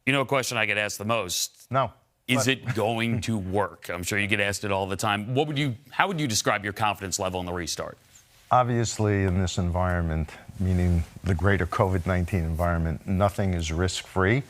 You know, a question I get asked the most. No. Is it going to work? I'm sure you get asked it all the time. How would you describe your confidence level in the restart? Obviously, in this environment, meaning the greater COVID-19 environment, nothing is risk-free.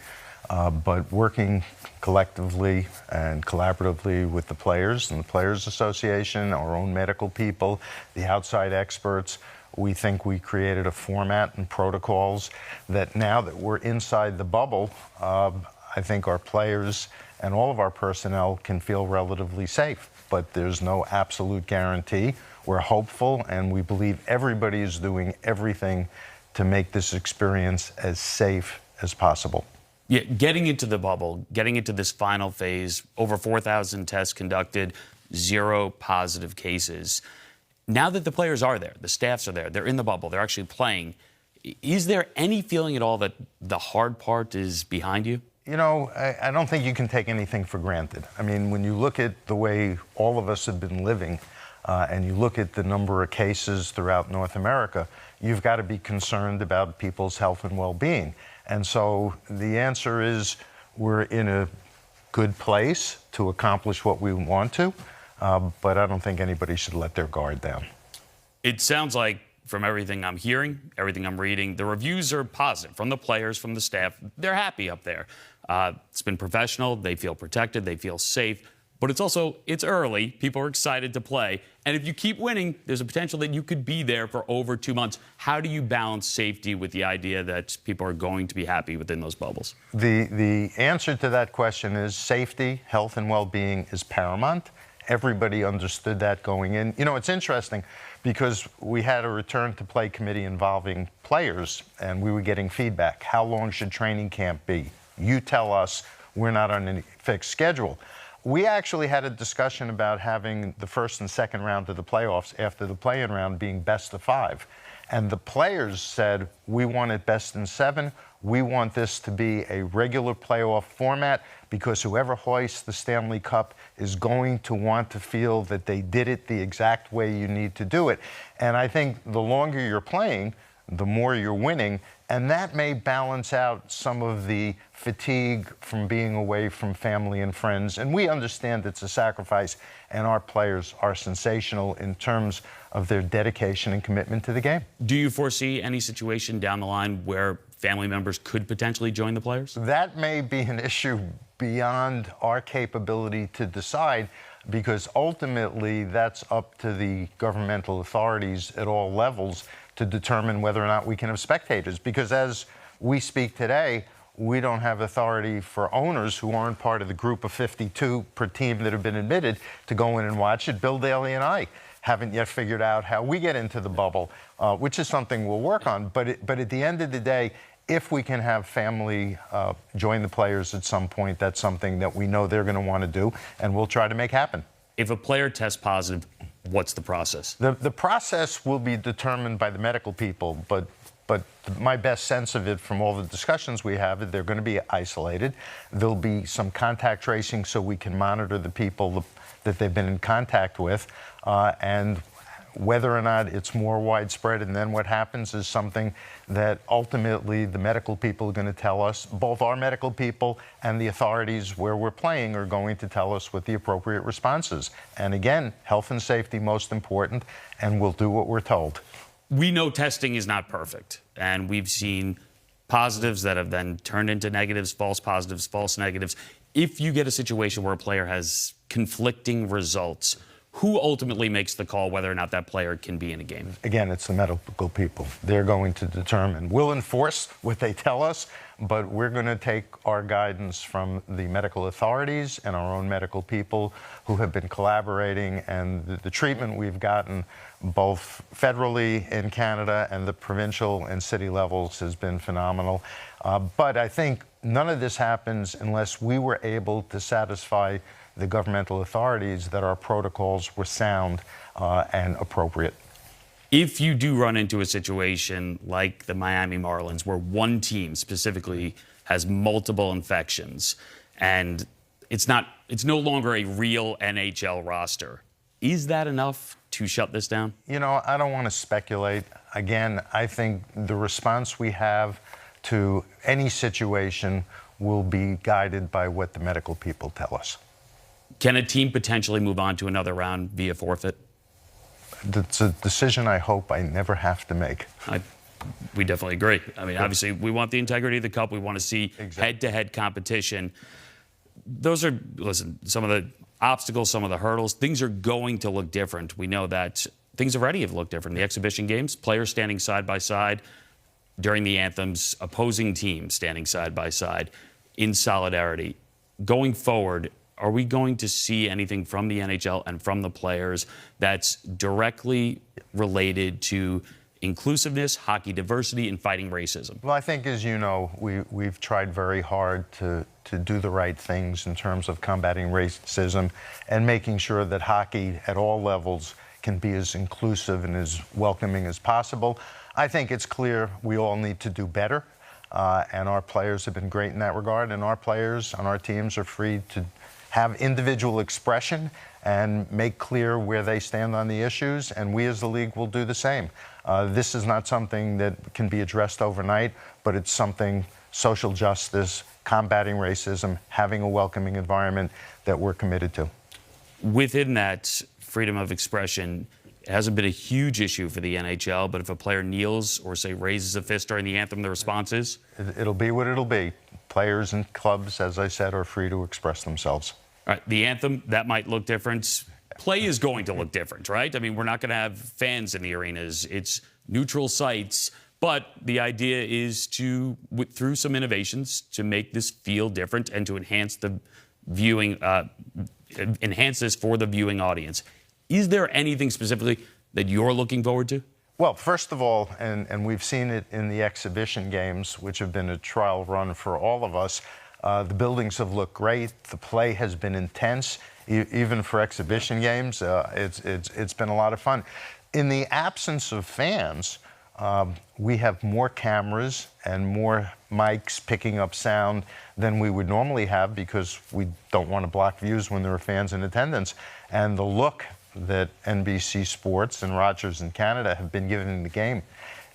But working collectively and collaboratively with the players and the Players Association, our own medical people, the outside experts, we think we created a format and protocols that now that we're inside the bubble, I think our players and all of our personnel can feel relatively safe. But there's no absolute guarantee. We're hopeful, and we believe everybody is doing everything to make this experience as safe as possible. Yeah, getting into the bubble, getting into this final phase, over 4,000 tests conducted, 0 positive cases. Now that the players are there, the staffs are there, they're in the bubble, they're actually playing, is there any feeling at all that the hard part is behind you? You know, I don't think you can take anything for granted. I mean, when you look at the way all of us have been living, and you look at the number of cases throughout North America, you've got to be concerned about people's health and well-being. And so the answer is we're in a good place to accomplish what we want to, but I don't think anybody should let their guard down. It sounds like, from everything I'm hearing, everything I'm reading, the reviews are positive from the players, from the staff. They're happy up there. It's been professional. They feel protected. They feel safe. But it's early. People are excited to play. And if you keep winning, there's a potential that you could be there for over 2 months. How do you balance safety with the idea that people are going to be happy within those bubbles? The answer to that question is safety, health, and well-being is paramount. Everybody understood that going in. You know, it's interesting because we had a return to play committee involving players, and we were getting feedback. How long should training camp be? You tell us. We're not on any fixed schedule. We actually had a discussion about having the first and second round of the playoffs after the play-in round being best of 5. And the players said, we want it best in 7. We want this to be a regular playoff format because whoever hoists the Stanley Cup is going to want to feel that they did it the exact way you need to do it. And I think the longer you're playing, the more you're winning, and that may balance out some of the fatigue from being away from family and friends. And we understand it's a sacrifice, and our players are sensational in terms of their dedication and commitment to the game. Do you foresee any situation down the line where family members could potentially join the players? That may be an issue beyond our capability to decide, because ultimately that's up to the governmental authorities at all levels to determine whether or not we can have spectators. Because as we speak today, we don't have authority for owners who aren't part of the group of 52 per team that have been admitted to go in and watch it. Bill Daly and I haven't yet figured out how we get into the bubble, which is something we'll work on. But at the end of the day, if we can have family join the players at some point, that's something that we know they're going to want to do, and we'll try to make happen. If a player tests positive, what's the process? The process will be determined by the medical people, but my best sense of it from all the discussions we have, they're going to be isolated. There'll be some contact tracing so we can monitor the people that they've been in contact with, and whether or not it's more widespread and then what happens is something that ultimately the medical people are going to tell us. Both our medical people and the authorities where we're playing are going to tell us what the appropriate response is. And again, health and safety most important, and we'll do what we're told. We know testing is not perfect, and we've seen positives that have then turned into negatives, false positives, false negatives. If you get a situation where a player has conflicting results, who ultimately makes the call whether or not that player can be in a game? Again, it's the medical people. They're going to determine. We'll enforce what they tell us, but we're going to take our guidance from the medical authorities and our own medical people who have been collaborating, and the treatment we've gotten both federally in Canada and the provincial and city levels has been phenomenal. But I think none of this happens unless we were able to satisfy the governmental authorities that our protocols were sound and appropriate. If you do run into a situation like the Miami Marlins, where one team specifically has multiple infections and it's no longer a real NHL roster, is that enough to shut this down? You know, I don't want to speculate. Again, I think the response we have to any situation will be guided by what the medical people tell us. Can a team potentially move on to another round via forfeit? That's a decision I hope I never have to make. We definitely agree. I mean, obviously, we want the integrity of the Cup. We want to see head-to-head competition. Those are, listen, some of the obstacles, some of the hurdles. Things are going to look different. We know that things already have looked different. The exhibition games, players standing side by side during the anthems, opposing teams standing side by side in solidarity. Going forward, are we going to see anything from the NHL and from the players that's directly related to inclusiveness, hockey diversity, and fighting racism? Well, I think, as you know, we've tried very hard to do the right things in terms of combating racism and making sure that hockey at all levels can be as inclusive and as welcoming as possible. I think it's clear we all need to do better, and our players have been great in that regard, and our players on our teams are free to have individual expression and make clear where they stand on the issues, and we as the league will do the same. This is not something that can be addressed overnight, but it's something, social justice, combating racism, having a welcoming environment, that we're committed to. Within that freedom of expression, it hasn't been a huge issue for the NHL, but if a player kneels or, say, raises a fist during the anthem, the response is? It'll be what it'll be. Players and clubs, as I said, are free to express themselves. All right, the anthem, that might look different. Play is going to look different, right? I mean, we're not going to have fans in the arenas. It's neutral sites. But the idea is to, through some innovations, to make this feel different and to enhance the viewing, enhance this for the viewing audience. Is there anything specifically that you're looking forward to? Well, first of all, and we've seen it in the exhibition games, which have been a trial run for all of us, the buildings have looked great. The play has been intense, even for exhibition games. It's been a lot of fun. In the absence of fans, we have more cameras and more mics picking up sound than we would normally have because we don't want to block views when there are fans in attendance. And the look that NBC Sports and Rogers in Canada have been given the game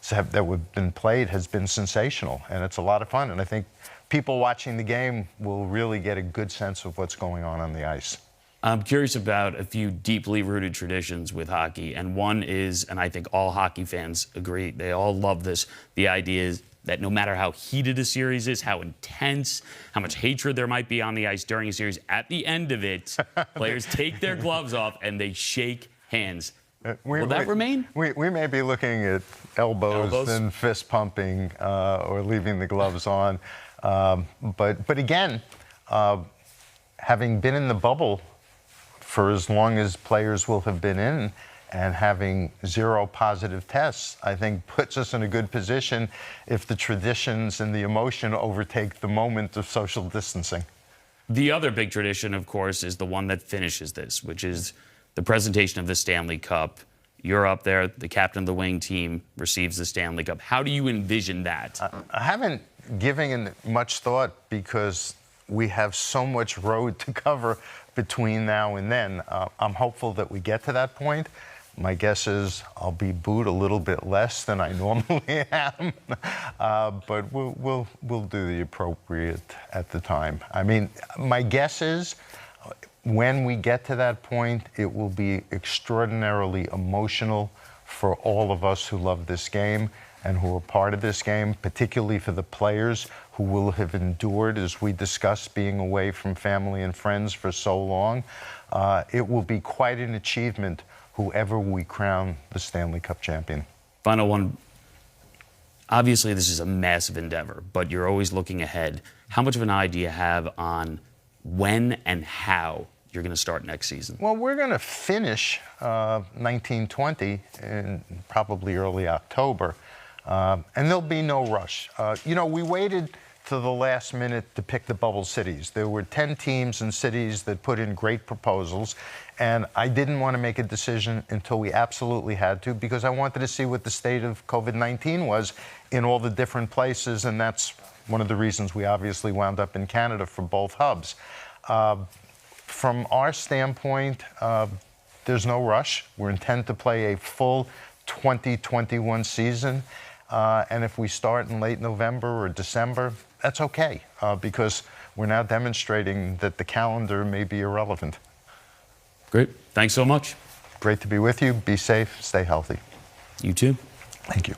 that have been played has been sensational, and it's a lot of fun. And I think people watching the game will really get a good sense of what's going on the ice. I'm curious about a few deeply rooted traditions with hockey, and one is, and I think all hockey fans agree, they all love this, the idea is that no matter how heated a series is, how intense, how much hatred there might be on the ice during a series, at the end of it, players take their gloves off and they shake hands. Will that remain? We may be looking at elbows and fist pumping or leaving the gloves on. But again, having been in the bubble for as long as players will have been in, and having 0 positive tests, I think puts us in a good position if the traditions and the emotion overtake the moment of social distancing. The other big tradition, of course, is the one that finishes this, which is the presentation of the Stanley Cup. You're up there, the captain of the winning team receives the Stanley Cup. How do you envision that? I haven't given it much thought because we have so much road to cover between now and then. I'm hopeful that we get to that point. My guess is I'll be booed a little bit less than I normally am, but we'll do the appropriate at the time. I mean, my guess is when we get to that point, it will be extraordinarily emotional for all of us who love this game and who are part of this game, particularly for the players who will have endured, as we discussed, being away from family and friends for so long. It will be quite an achievement whoever we crown the Stanley Cup champion. Final one. Obviously, this is a massive endeavor, but you're always looking ahead. How much of an eye do you have on when and how you're going to start next season? Well, we're going to finish 1920 in probably early October, and there'll be no rush. You know, we waited to the last minute to pick the bubble cities. There were 10 teams and cities that put in great proposals, and I didn't want to make a decision until we absolutely had to, because I wanted to see what the state of COVID-19 was in all the different places, and that's one of the reasons we obviously wound up in Canada for both hubs. From our standpoint, there's no rush. We intend to play a full 2021 season, and if we start in late November or December, that's okay because we're now demonstrating that the calendar may be irrelevant. Great. Thanks so much. Great to be with you. Be safe. Stay healthy. You too. Thank you.